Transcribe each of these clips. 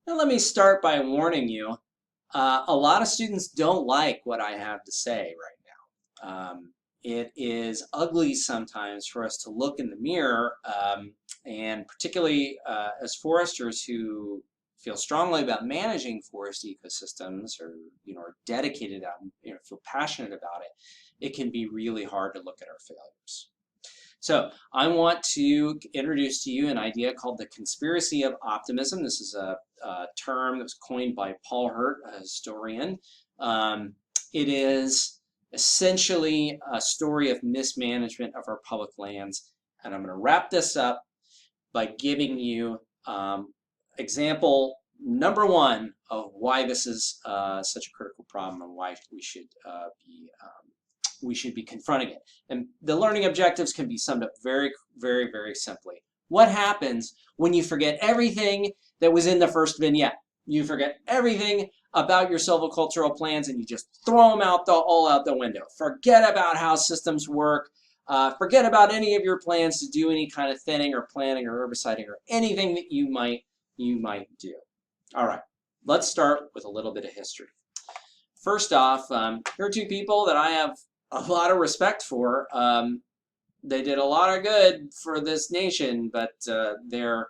And let me start by warning you, a lot of students don't like what I have to say right now. It is ugly sometimes for us to look in the mirror, and particularly as foresters who feel strongly about managing forest ecosystems, or are dedicated out, feel passionate about it. It can be really hard to look at our failures. So I want to introduce to you an idea called the conspiracy of optimism. This is a term that was coined by Paul Hurt, a historian. It is essentially a story of mismanagement of our public lands. And I'm going to wrap this up by giving you example number one of why this is such a critical problem and why we should be confronting it. And the learning objectives can be summed up very, very, very simply. What happens when you forget everything that was in the first vignette? You forget everything about your silvicultural plans and you just throw them all out the window. Forget about how systems work. Forget about any of your plans to do any kind of thinning or planting or herbiciding or anything that you might do. All right, let's start with a little bit of history. First off, here are two people that I have a lot of respect for. They did a lot of good for this nation, but they were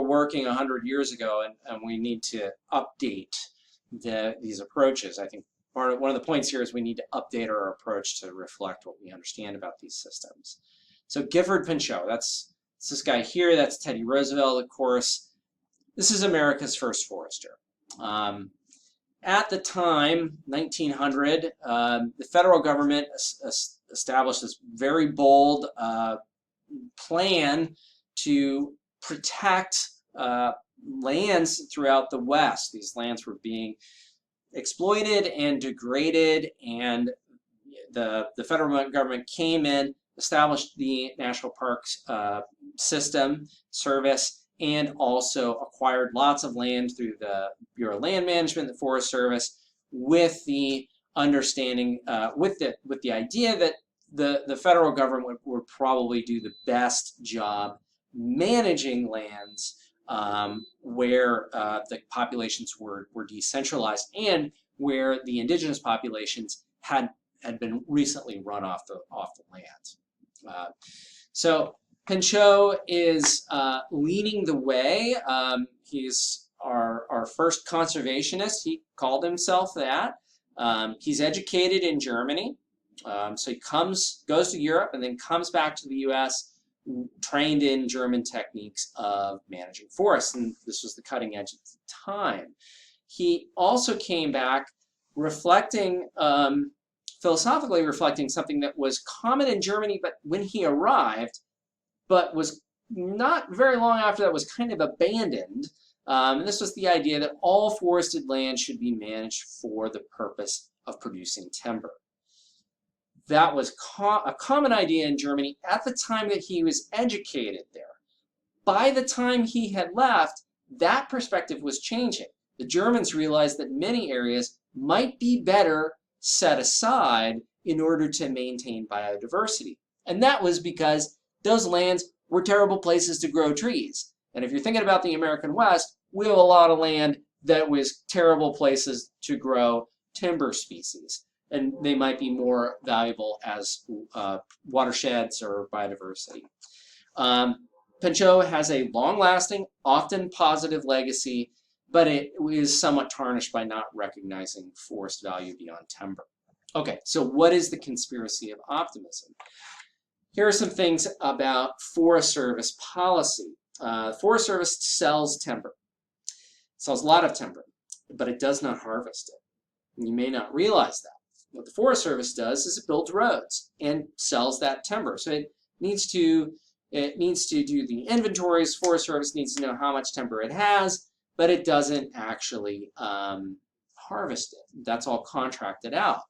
working 100 years ago, and we need to update these approaches. I think one of the points here is we need to update our approach to reflect what we understand about these systems. So Gifford Pinchot, that's this guy here. That's Teddy Roosevelt, of course. This is America's first forester. At the time, 1900, the federal government established this very bold plan to protect lands throughout the West. These lands were being exploited and degraded, and the federal government came in, established the National Parks Service, and also acquired lots of land through the Bureau of Land Management, the Forest Service, with the understanding, with the idea that the federal government would probably do the best job managing lands where the populations were decentralized and where the indigenous populations had been recently run off the land. So Pinchot is leading the way. He's our first conservationist. He called himself that. He's educated in Germany. So he goes to Europe and then comes back to the US, trained in German techniques of managing forests. And this was the cutting edge at the time. He also came back reflecting, philosophically reflecting something that was common in Germany, but when he arrived, but was not very long after that was kind of abandoned. And this was the idea that all forested land should be managed for the purpose of producing timber. That was a common idea in Germany at the time that he was educated there. By the time he had left, that perspective was changing. The Germans realized that many areas might be better set aside in order to maintain biodiversity. And that was because those lands were terrible places to grow trees. And if you're thinking about the American West, we have a lot of land that was terrible places to grow timber species. And they might be more valuable as watersheds or biodiversity. Pinchot has a long-lasting, often positive legacy, but it is somewhat tarnished by not recognizing forest value beyond timber. Okay, so what is the conspiracy of optimism? Here are some things about Forest Service policy. Forest Service sells timber. It sells a lot of timber, but it does not harvest it. And you may not realize that. What the Forest Service does is it builds roads and sells that timber. So it needs to do the inventories. Forest Service needs to know how much timber it has, but it doesn't actually harvest it. That's all contracted out.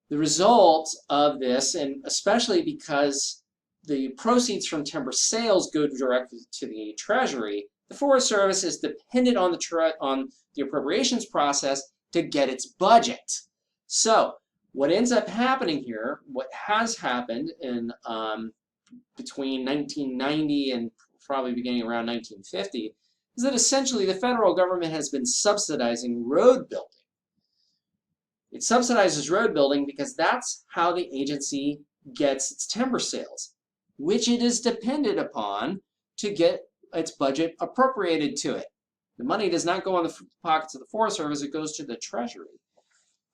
The result of this, and especially because the proceeds from timber sales go directly to the Treasury, the Forest Service is dependent on the appropriations process to get its budget. So what ends up happening here, what has happened in between 1990 and probably beginning around 1950, is that essentially the federal government has been subsidizing road building. It subsidizes road building because that's how the agency gets its timber sales, which it is dependent upon to get its budget appropriated to it. The money does not go in the pockets of the Forest Service, it goes to the Treasury.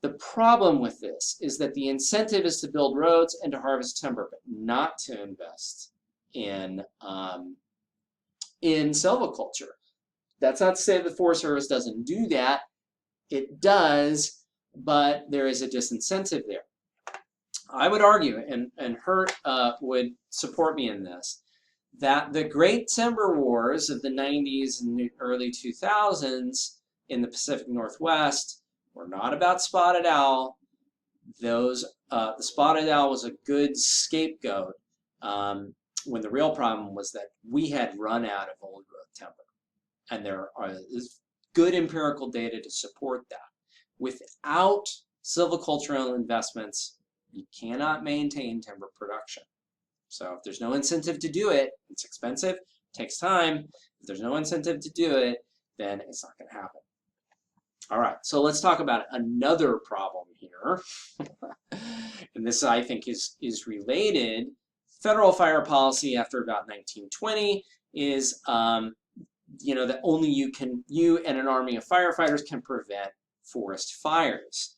The problem with this is that the incentive is to build roads and to harvest timber, but not to invest in silviculture. That's not to say that the Forest Service doesn't do that. It does, but there is a disincentive there. I would argue, and Hurt would support me in this, that the great timber wars of the 90s and the early 2000s in the Pacific Northwest were not about spotted owl. The spotted owl was a good scapegoat when the real problem was that we had run out of old growth timber. And there is good empirical data to support that. Without silvicultural investments, you cannot maintain timber production. So if there's no incentive to do it, it's expensive, takes time. If there's no incentive to do it, then it's not going to happen. All right, so let's talk about another problem here. And this, I think, is related. Federal fire policy after about 1920 is, that only you and an army of firefighters can prevent forest fires.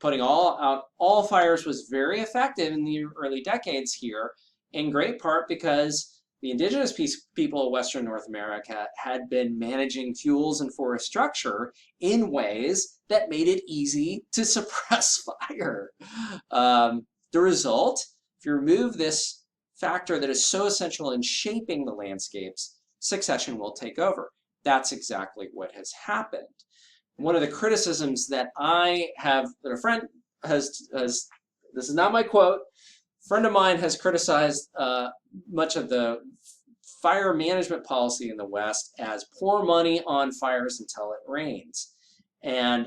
Putting out all fires was very effective in the early decades here, in great part because the indigenous people of Western North America had been managing fuels and forest structure in ways that made it easy to suppress fire. The result, if you remove this factor that is so essential in shaping the landscapes, succession will take over. That's exactly what has happened. One of the criticisms that I have, that a friend has this is not my quote, a friend of mine has criticized much of the fire management policy in the West as pour money on fires until it rains. And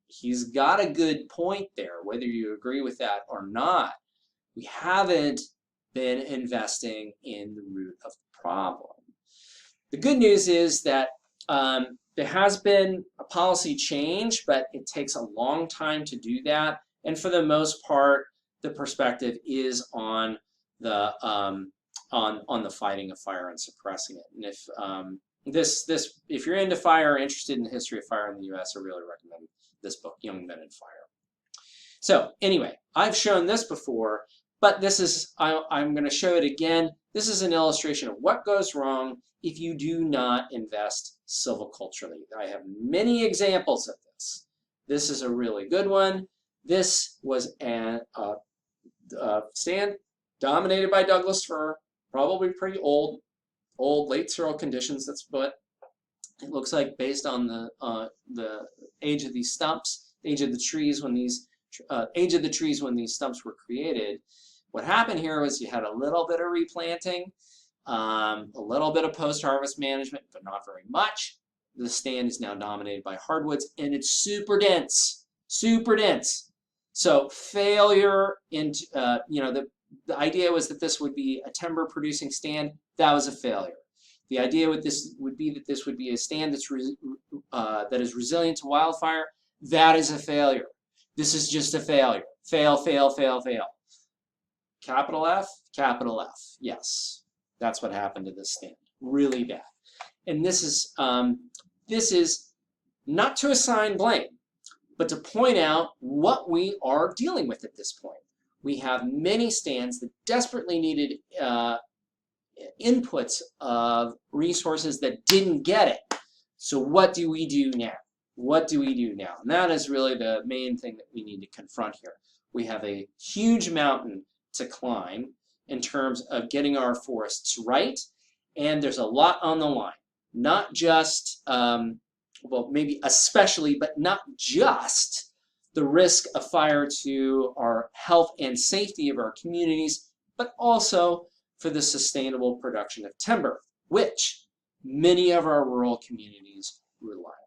he's got a good point there, whether you agree with that or not. We haven't been investing in the root of the problem. The good news is that there has been a policy change, but it takes a long time to do that. And for the most part, the perspective is on the fighting of fire and suppressing it. And if you're into fire or interested in the history of fire in the U.S., I really recommend this book, Young Men and Fire. So anyway, I've shown this before, but this is I'm going to show it again. This is an illustration of what goes wrong if you do not invest silviculturally. I have many examples of this. This is a really good one. This was a stand dominated by Douglas fir, probably pretty old, late soil conditions. That's what it looks like based on the age of these stumps, age of the trees when these stumps were created. What happened here was you had a little bit of replanting, a little bit of post-harvest management, but not very much. The stand is now dominated by hardwoods, and it's super dense, super dense. So failure into, the idea was that this would be a timber-producing stand. That was a failure. The idea with this would be that this would be a stand that's that is resilient to wildfire. That is a failure. This is just a failure. Fail, fail, fail, fail. Capital F, capital F. Yes, that's what happened to this stand. Really bad. And this is not to assign blame, but to point out what we are dealing with at this point. We have many stands that desperately needed inputs of resources that didn't get it. So what do we do now? What do we do now? And that is really the main thing that we need to confront here. We have a huge mountain to climb in terms of getting our forests right, and there's a lot on the line. Not just, well, maybe especially, but not just the risk of fire to our health and safety of our communities, but also for the sustainable production of timber, which many of our rural communities rely on.